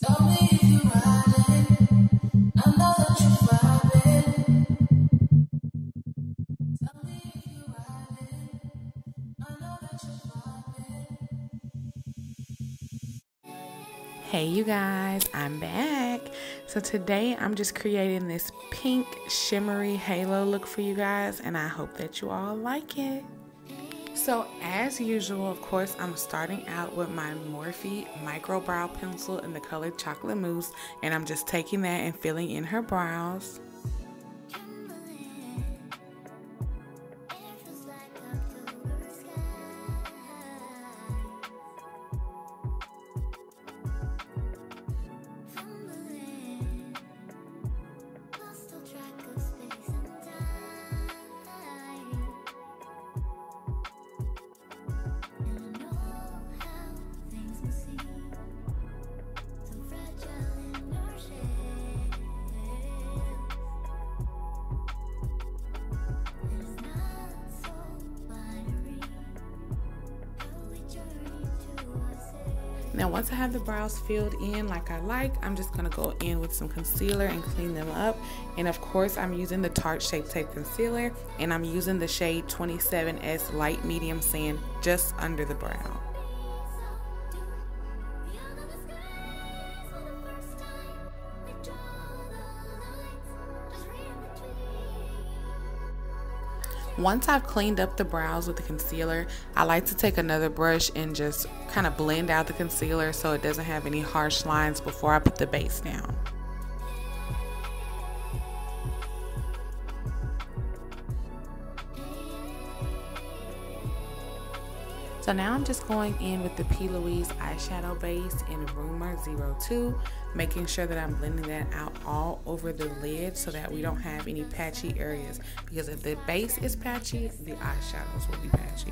Tell me if you ride it. I know that you vibe it. Tell me if you ride it. I know that you vibe it. Hey you guys, I'm back. So today I'm just creating this pink shimmery halo look for you guys, and I hope that you all like it. So as usual, of course, I'm starting out with my Morphe micro brow pencil in the color Chocolate Mousse, and I'm just taking that and filling in her brows. Now once I have the brows filled in like I like, I'm just going to go in with some concealer and clean them up. And of course I'm using the Tarte ShapeTape concealer, and I'm using the shade 27S Light Medium Sand just under the brow. Once I've cleaned up the brows with the concealer, I like to take another brush and just kind of blend out the concealer so it doesn't have any harsh lines before I put the base down. So now I'm just going in with the Louise eyeshadow base in Rumour 02, making sure that I'm blending that out all over the lid so that we don't have any patchy areas, because if the base is patchy, the eyeshadows will be patchy.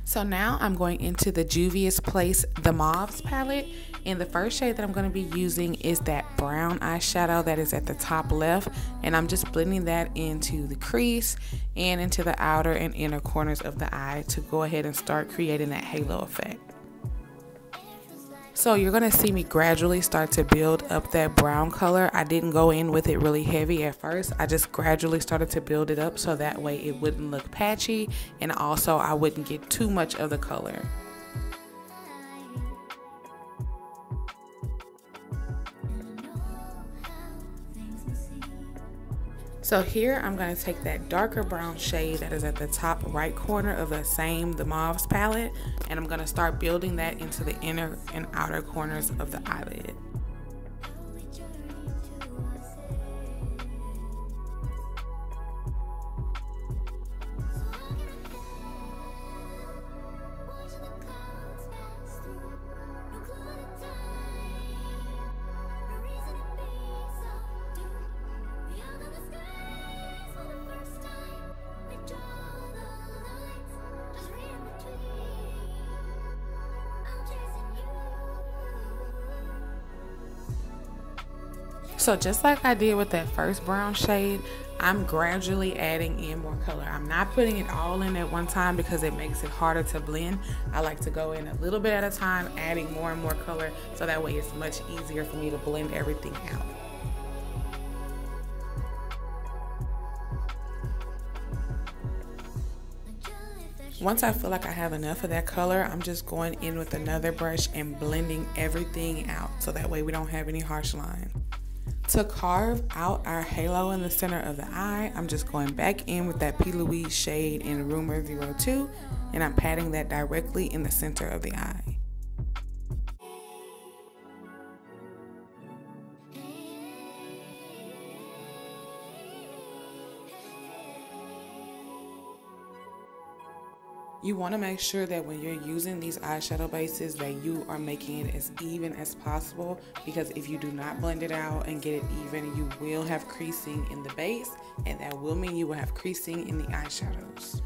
So now I'm going into the Juvia's Place the Mauves palette, and the first shade that I'm going to be using is that brown eyeshadow that is at the top left, and I'm just blending that into the crease and into the outer and inner corners of the eye to go ahead and start creating that halo effect. So you're going to see me gradually start to build up that brown color. I didn't go in with it really heavy at first. I just gradually started to build it up so that way it wouldn't look patchy, and also I wouldn't get too much of the color. So here I'm going to take that darker brown shade that is at the top right corner of the Mauves palette, and I'm going to start building that into the inner and outer corners of the eyelid. So just like I did with that first brown shade, I'm gradually adding in more color. I'm not putting it all in at one time because it makes it harder to blend. I like to go in a little bit at a time, adding more and more color, so that way it's much easier for me to blend everything out. Once I feel like I have enough of that color, I'm just going in with another brush and blending everything out so that way we don't have any harsh line. To carve out our halo in the center of the eye, I'm just going back in with that Louise shade in Rumour 02, and I'm patting that directly in the center of the eye. You want to make sure that when you're using these eyeshadow bases that you are making it as even as possible, because if you do not blend it out and get it even, you will have creasing in the base, and that will mean you will have creasing in the eyeshadows.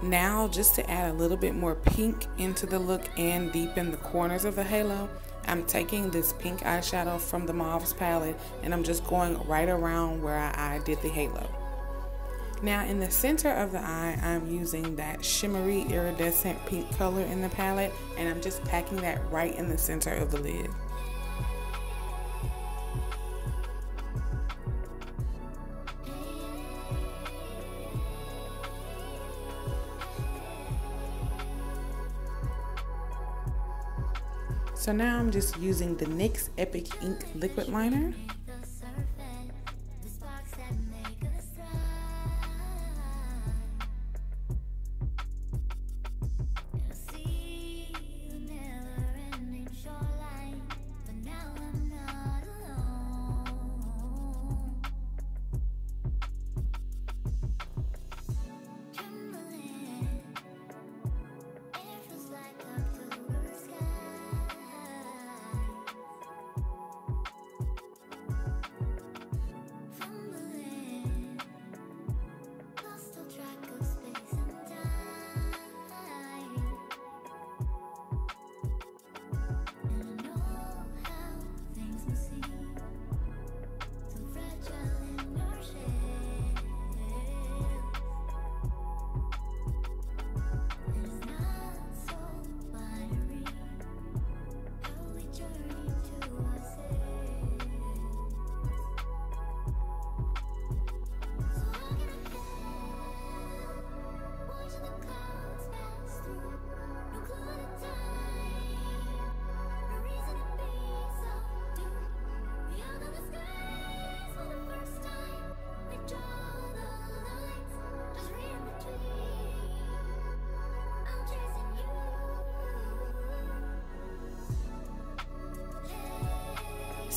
Now, just to add a little bit more pink into the look and deepen the corners of the halo, I'm taking this pink eyeshadow from the Mauves palette and I'm just going right around where I did the halo. Now in the center of the eye, I'm using that shimmery iridescent pink color in the palette and I'm just packing that right in the center of the lid. So now I'm just using the NYX Epic Ink liquid liner.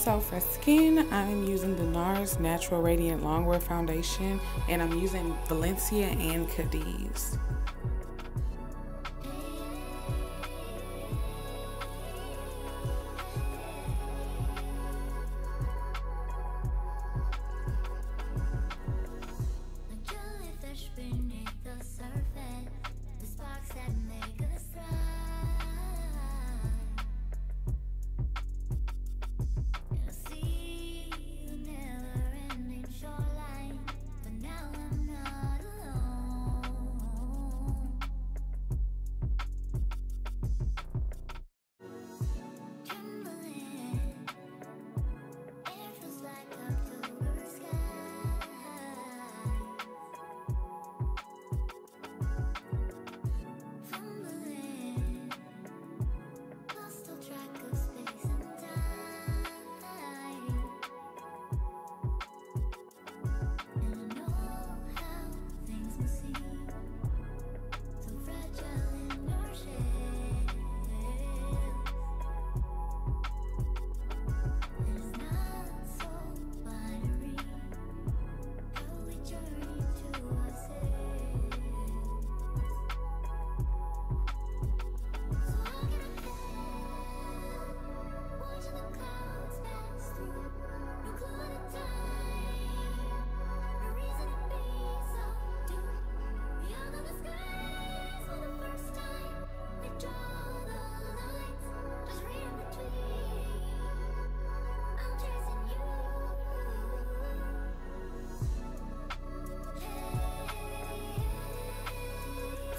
So for skin, I'm using the Nars Natural Radiant Longwear Foundation and I'm using Valencia and Cadiz.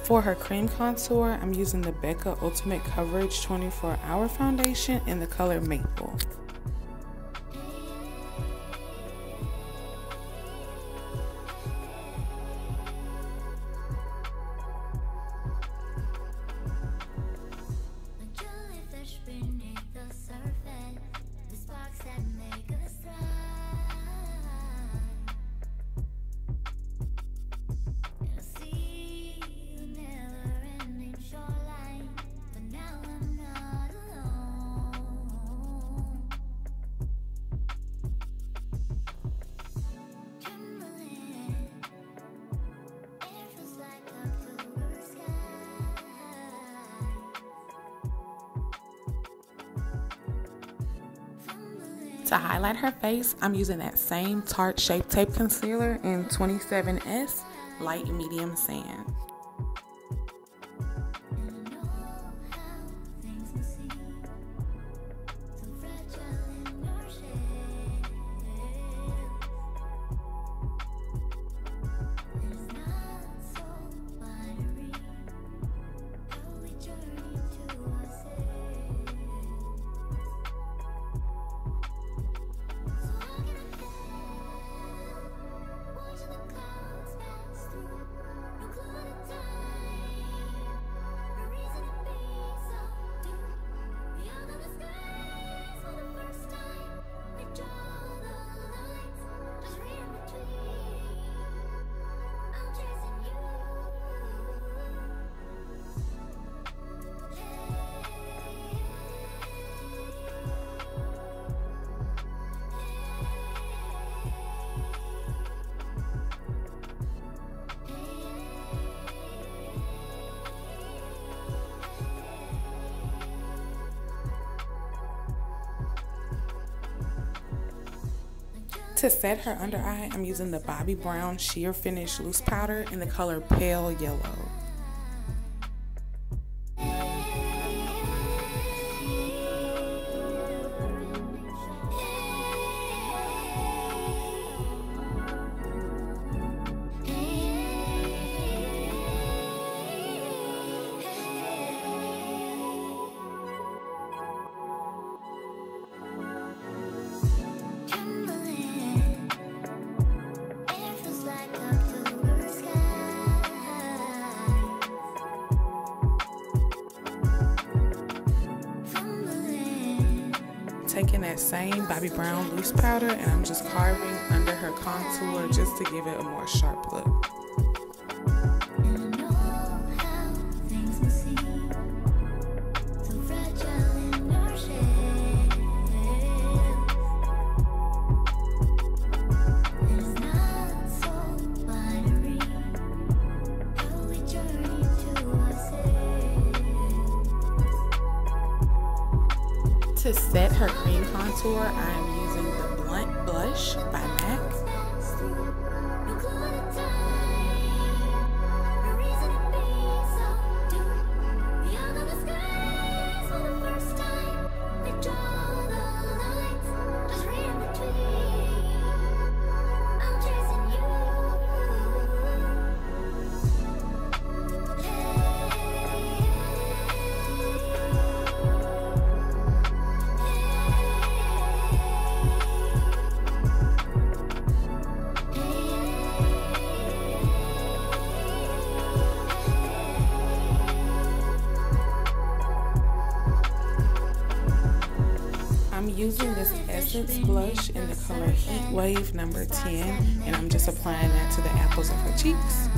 For her cream contour, I'm using the Becca Ultimate Coverage 24-Hour Foundation in the color Maple. To highlight her face, I'm using that same Tarte ShapeTape concealer in 27S Light Medium Sand. To set her under eye, I'm using the Bobbi Brown Sheer Finish Loose Powder in the color Pale Yellow. Taking that same Bobbi Brown loose powder and I'm just carving under her contour just to give it a more sharp look. To set her cream contour, I'm using the Blunt Blush by MAC. I'm using this Essence blush in the color Heat Wave number 10, and I'm just applying that to the apples of her cheeks.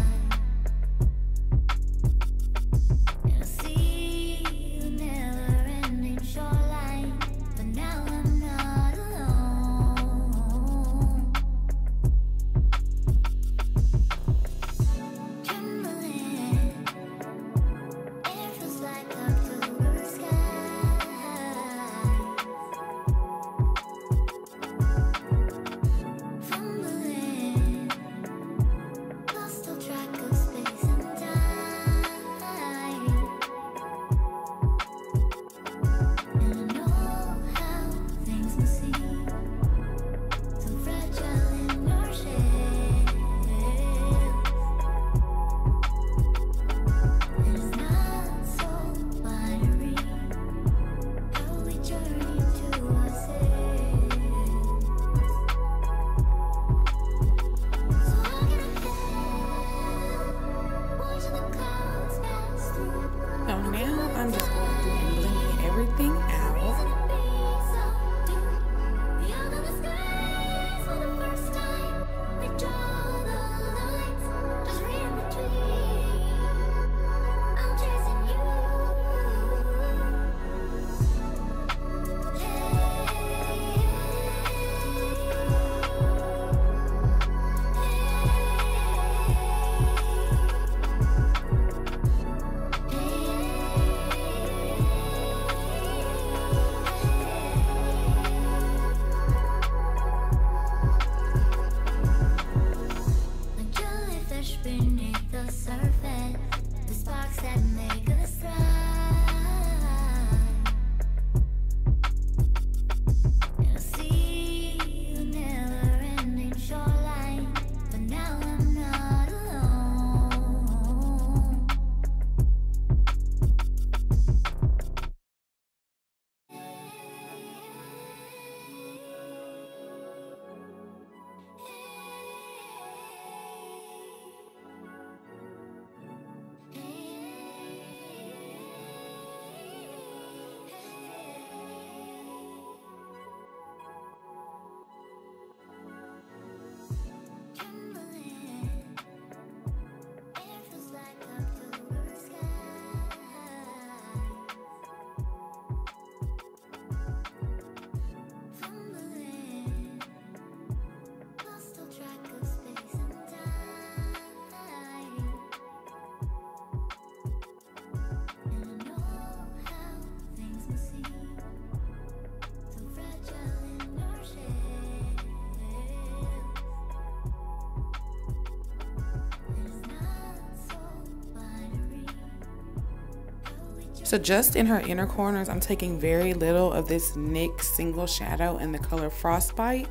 So just in her inner corners, I'm taking very little of this NYX single shadow in the color Frostbite.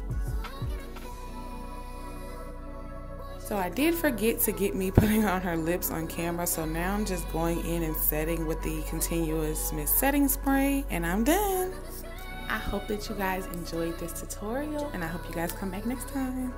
So I did forget to get me putting on her lips on camera, so now I'm just going in and setting with the continuous mist setting spray, and I'm done. I hope that you guys enjoyed this tutorial, and I hope you guys come back next time.